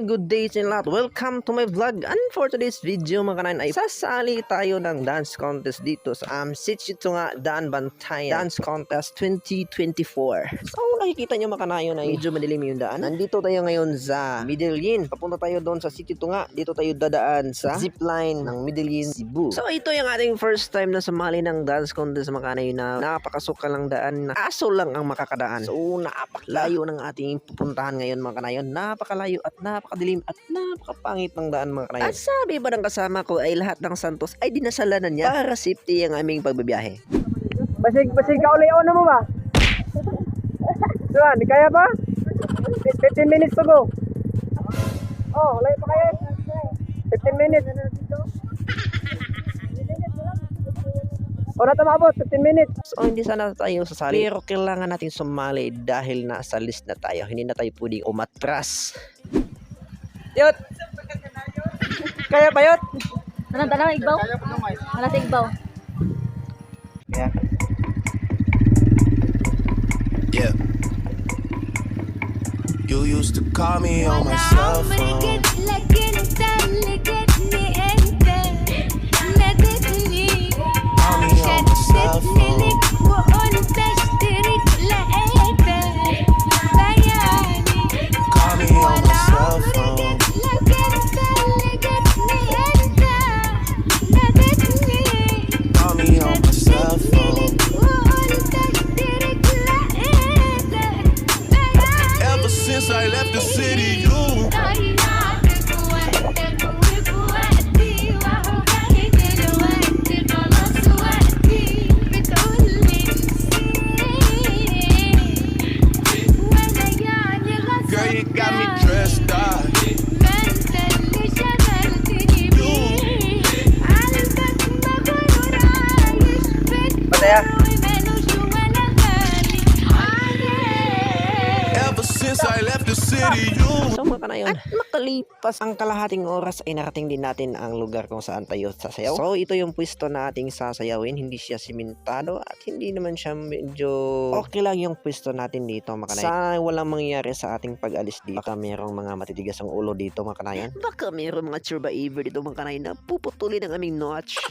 good day sa lahat. Welcome to my vlog. And for today's video mga kanayon ay sasali tayo ng dance contest dito sa Sitsitunga Daan Bantayan Dance Contest 2024. So nakikita nyo mga kanayon ay medyo madilim yung daan. Nandito tayo ngayon sa Medellin. Papunta tayo doon sa Sitsitunga. Dito tayo dadaan sa zipline ng Medellin, Cebu. So ito yung ating first time na sumali ng dance contest mga kanayon na napakasukal lang daan na aso lang ang makakadaan. So napakalayo ng ating pupuntahan ngayon mga kanayon. Napakalayo at napakadilim at napakapangit ng daan mga kanayon. At sabi ba ng kasama ko ay lahat ng santos ay dinasalanan niya para safety ang aming pagbabiyahe. Basig ka uli na mo ba? Suan, kaya ba? 15 minutes to go. Oh, layo pa kayo. 15 minutes. O na tumabot, 15 minutes. So hindi sana tayo sasali pero kailangan natin sumali dahil nasa list na tayo. Hindi na tayo pwedeng umatras. Yot! Kaya ba yot? Anong tanong, Igbaw? Wala sa Igbaw. Yeah. Yeah. You used to call me on my cell phone. Call me on my cell phone. Call me on my cell phone. Call me on my cell phone. Ever since I left the city, you girl, you got me dressed up. Pataya. Ever since I left the city, you So mga kanayon, at makalipas ang kalahating oras ay narating din natin ang lugar kung saan tayo sasayaw. So ito yung pwesto na ating sasayawin. Hindi siya simentado at hindi naman siya medyo okay lang yung pwesto natin dito mga kanayon. Sana walang mangyayari sa ating pag-alis dito. Baka mayroong mga matitigas ang ulo dito mga kanayon. Baka mayroong mga survivor dito mga kanayon na puputulin ang aming notch.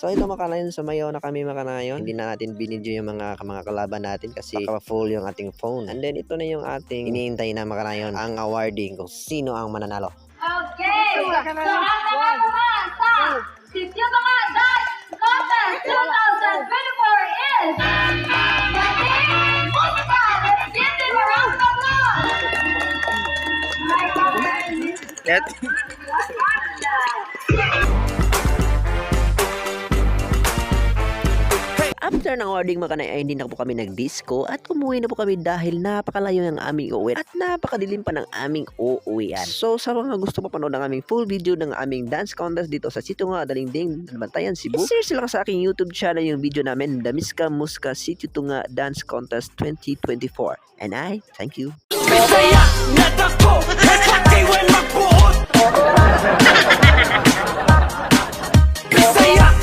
So ito mga kanayon, sumayaw na kami mga kanayon. Hindi na natin binidyo yung mga kalaban natin kasi baka full yung ating phone. And then ito na yung ating iniintay na mga kanayon, ang awarding kung sino ang mananalo. Okay! So, ang nananahan sa Sitsitunga Dance Contest 2024 is... Let's give them a round of applause! Yet. After ng awarding mga kanay ay hindi na po kami nag-disco at umuwi na po kami dahil napakalayo ng aming uuwi at napakadilim pa ng aming uuwian. So sa mga gusto pa panood ng aming full video ng aming dance contest dito sa Sitsitunga Daan Bantayan, Cebu, i-search lang sa aking YouTube channel yung video namin, Damiska Muska Sitsitunga Dance Contest 2024. And I thank you. Bisaya na dako, nakakay when magbuot. Bisaya